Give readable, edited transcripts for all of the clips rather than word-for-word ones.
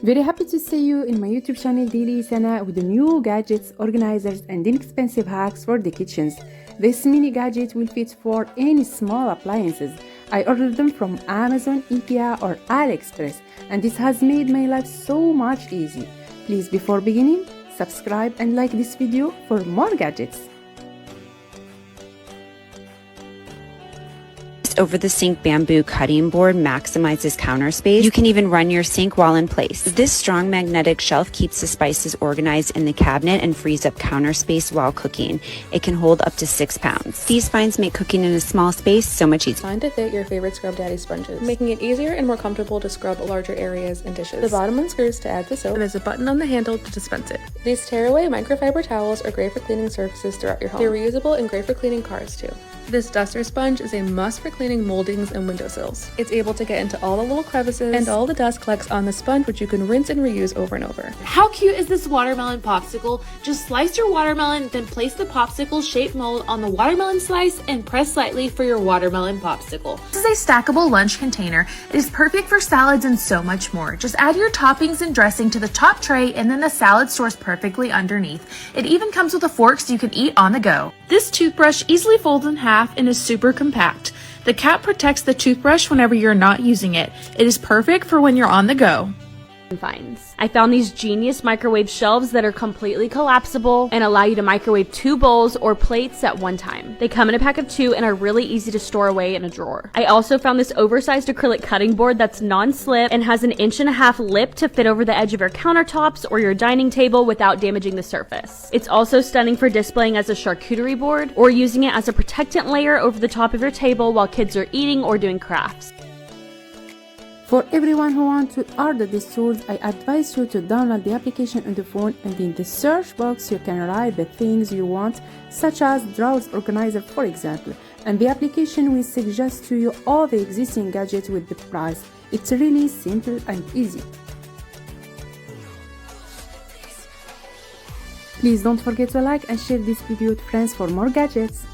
Very happy to see you in my YouTube channel daily Sana with the new gadgets, organizers and inexpensive hacks for the kitchens. This mini gadget will fit for any small appliances. I ordered them from Amazon, IKEA or AliExpress and this has made my life so much easy. Please before beginning, subscribe and like this video for more gadgets. Over the sink bamboo cutting board maximizes counter space. You can even run your sink while in place. This strong magnetic shelf keeps the spices organized in the cabinet and frees up counter space while cooking. It can hold up to 6 pounds. These finds make cooking in a small space so much easier. Designed to fit your favorite Scrub Daddy sponges, making it easier and more comfortable to scrub larger areas and dishes. The bottom unscrews to add the soap, and there's a button on the handle to dispense it. These tearaway microfiber towels are great for cleaning surfaces throughout your home. They're reusable and great for cleaning cars too. This duster sponge is a must for cleaning moldings and windowsills. It's able to get into all the little crevices and all the dust collects on the sponge, which you can rinse and reuse over and over. How cute is this watermelon popsicle? Just slice your watermelon, then place the popsicle shaped mold on the watermelon slice and press slightly for your watermelon popsicle. This is a stackable lunch container. It is perfect for salads and so much more. Just add your toppings and dressing to the top tray and then the salad stores perfectly underneath. It even comes with a fork so you can eat on the go. This toothbrush easily folds in half and is super compact. The cap protects the toothbrush whenever you're not using it. It is perfect for when you're on the go. Finds. I found these genius microwave shelves that are completely collapsible and allow you to microwave 2 bowls or plates at one time. They come in a pack of 2 and are really easy to store away in a drawer. I also found this oversized acrylic cutting board that's non-slip and has an 1.5-inch lip to fit over the edge of your countertops or your dining table without damaging the surface. It's also stunning for displaying as a charcuterie board or using it as a protectant layer over the top of your table while kids are eating or doing crafts. For everyone who wants to order these tools, I advise you to download the application on the phone and in the search box you can write the things you want, such as drawers organizer for example, and the application will suggest to you all the existing gadgets with the price. It's really simple and easy. Please don't forget to like and share this video with friends for more gadgets.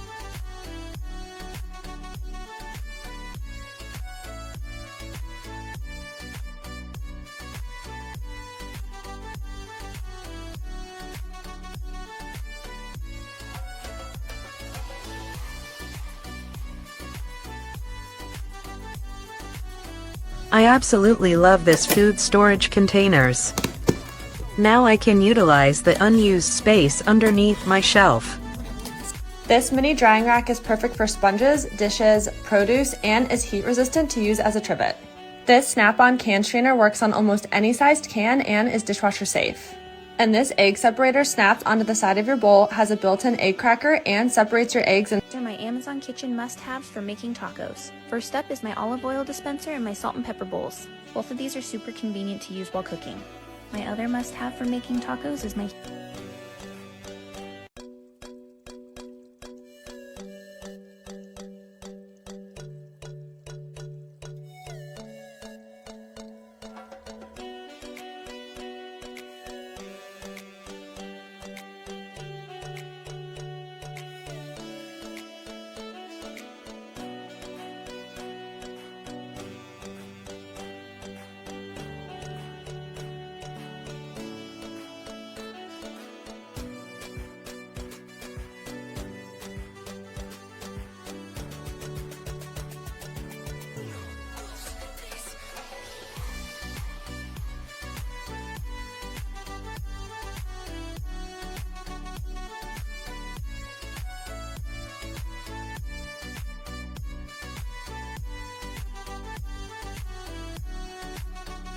I absolutely love this food storage containers. Now I can utilize the unused space underneath my shelf. This mini drying rack is perfect for sponges, dishes, produce, and is heat resistant to use as a trivet. This snap-on can strainer works on almost any sized can and is dishwasher safe. And this egg separator snaps onto the side of your bowl, has a built-in egg cracker, and separates your eggs. These are my Amazon kitchen must-haves for making tacos. First up is my olive oil dispenser and my salt and pepper bowls. Both of these are super convenient to use while cooking. My other must-have for making tacos is my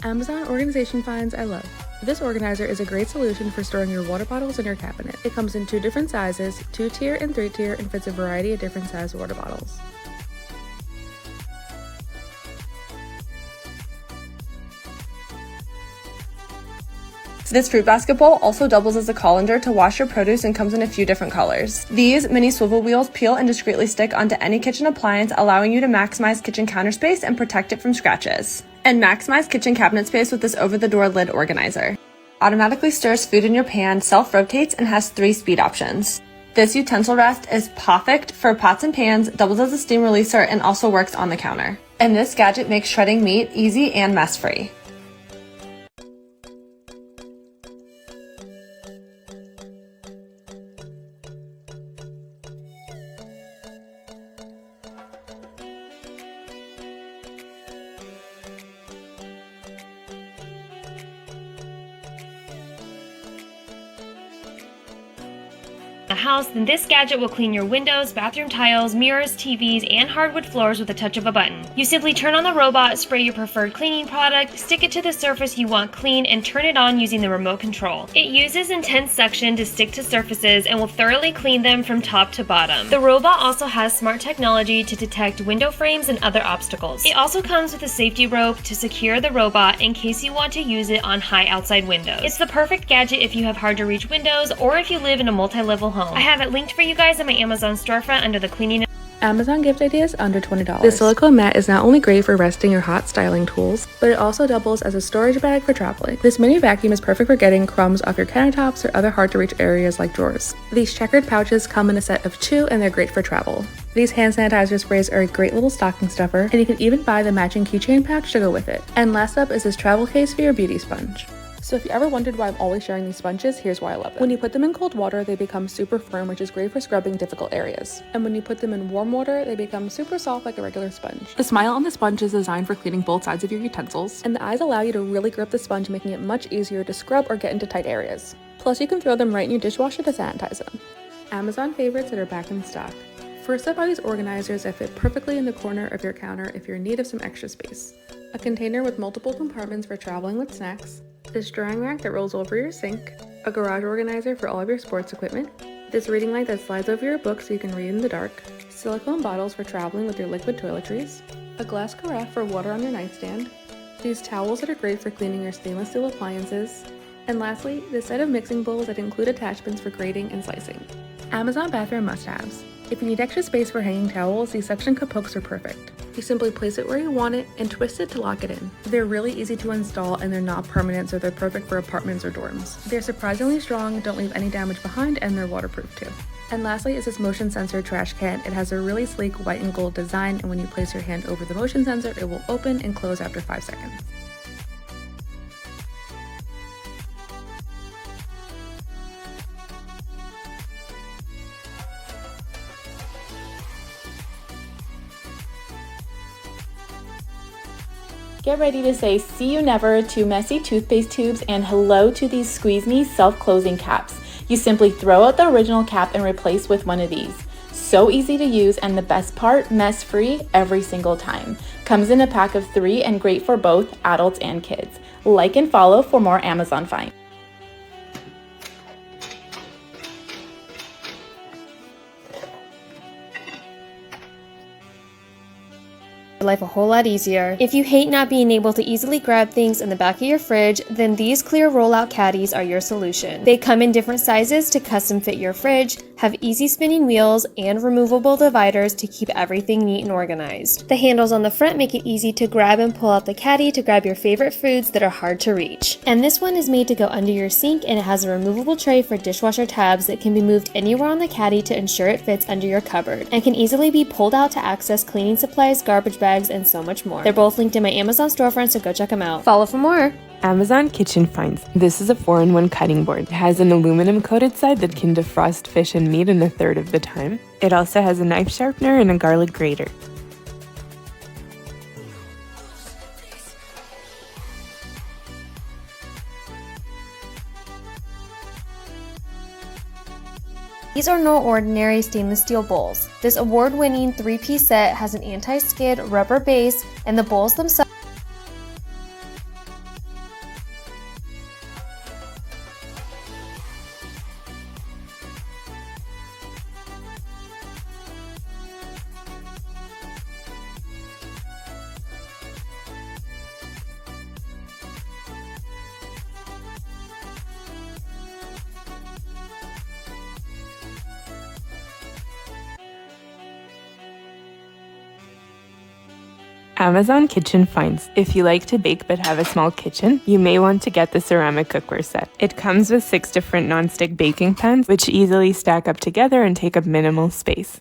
Amazon organization finds I love. This organizer is a great solution for storing your water bottles in your cabinet. It comes in 2 different sizes, 2-tier and 3-tier, and fits a variety of different size water bottles. This fruit basket bowl also doubles as a colander to wash your produce and comes in a few different colors. These mini swivel wheels peel and discreetly stick onto any kitchen appliance, allowing you to maximize kitchen counter space and protect it from scratches. And maximize kitchen cabinet space with this over-the-door lid organizer. Automatically stirs food in your pan, self-rotates, and has 3 speed options. This utensil rest is perfect for pots and pans, doubles as a steam releaser, and also works on the counter. And this gadget makes shredding meat easy and mess-free. house, then this gadget will clean your windows, bathroom tiles, mirrors, TVs, and hardwood floors with a touch of a button. You simply turn on the robot, spray your preferred cleaning product, stick it to the surface you want clean, and turn it on using the remote control. It uses intense suction to stick to surfaces and will thoroughly clean them from top to bottom. The robot also has smart technology to detect window frames and other obstacles. It also comes with a safety rope to secure the robot in case you want to use it on high outside windows. It's the perfect gadget if you have hard to reach windows or if you live in a multi-level home. I have it linked for you guys on my Amazon storefront under the cleaning. Amazon gift ideas under $20. This silicone mat is not only great for resting your hot styling tools, but it also doubles as a storage bag for traveling. This mini vacuum is perfect for getting crumbs off your countertops or other hard to reach areas like drawers. These checkered pouches come in a set of 2 and they're great for travel. These hand sanitizer sprays are a great little stocking stuffer, and you can even buy the matching keychain pouch to go with it. And last up is this travel case for your beauty sponge. So if you ever wondered why I'm always sharing these sponges, here's why I love them. When you put them in cold water, they become super firm, which is great for scrubbing difficult areas. And when you put them in warm water, they become super soft like a regular sponge. The smile on the sponge is designed for cleaning both sides of your utensils, and the eyes allow you to really grip the sponge, making it much easier to scrub or get into tight areas. Plus, you can throw them right in your dishwasher to sanitize them. Amazon favorites that are back in stock. First up are these organizers that fit perfectly in the corner of your counter if you're in need of some extra space. A container with multiple compartments for traveling with snacks, this drying rack that rolls over your sink, a garage organizer for all of your sports equipment, this reading light that slides over your book so you can read in the dark, silicone bottles for traveling with your liquid toiletries, a glass carafe for water on your nightstand, these towels that are great for cleaning your stainless steel appliances, and lastly, this set of mixing bowls that include attachments for grating and slicing. Amazon bathroom must-haves. If you need extra space for hanging towels, these suction cup hooks are perfect. You simply place it where you want it and twist it to lock it in. They're really easy to install and they're not permanent, so they're perfect for apartments or dorms. They're surprisingly strong, don't leave any damage behind, and they're waterproof too. And lastly is this motion sensor trash can. It has a really sleek white and gold design, and when you place your hand over the motion sensor, it will open and close after 5 seconds. Get ready to say see you never to messy toothpaste tubes and hello to these squeeze me self-closing caps. You simply throw out the original cap and replace with one of these. So easy to use, and the best part, mess free every single time. Comes in a pack of 3 and great for both adults and kids. Like and follow for more Amazon finds. Life a whole lot easier. If you hate not being able to easily grab things in the back of your fridge, then these clear rollout caddies are your solution. They come in different sizes to custom fit your fridge, have easy spinning wheels, and removable dividers to keep everything neat and organized. The handles on the front make it easy to grab and pull out the caddy to grab your favorite foods that are hard to reach. And this one is made to go under your sink, and it has a removable tray for dishwasher tabs that can be moved anywhere on the caddy to ensure it fits under your cupboard, and can easily be pulled out to access cleaning supplies, garbage bags, and so much more. They're both linked in my Amazon storefront, so go check them out. Follow for more. Amazon Kitchen Finds. This is a 4-in-1 cutting board. It has an aluminum coated side that can defrost fish and meat in a third of the time. It also has a knife sharpener and a garlic grater. These are no ordinary stainless steel bowls. This award-winning 3-piece set has an anti-skid rubber base, and the bowls themselves Amazon Kitchen Finds. If you like to bake but have a small kitchen, you may want to get the ceramic cookware set. It comes with 6 different non-stick baking pans, which easily stack up together and take up minimal space.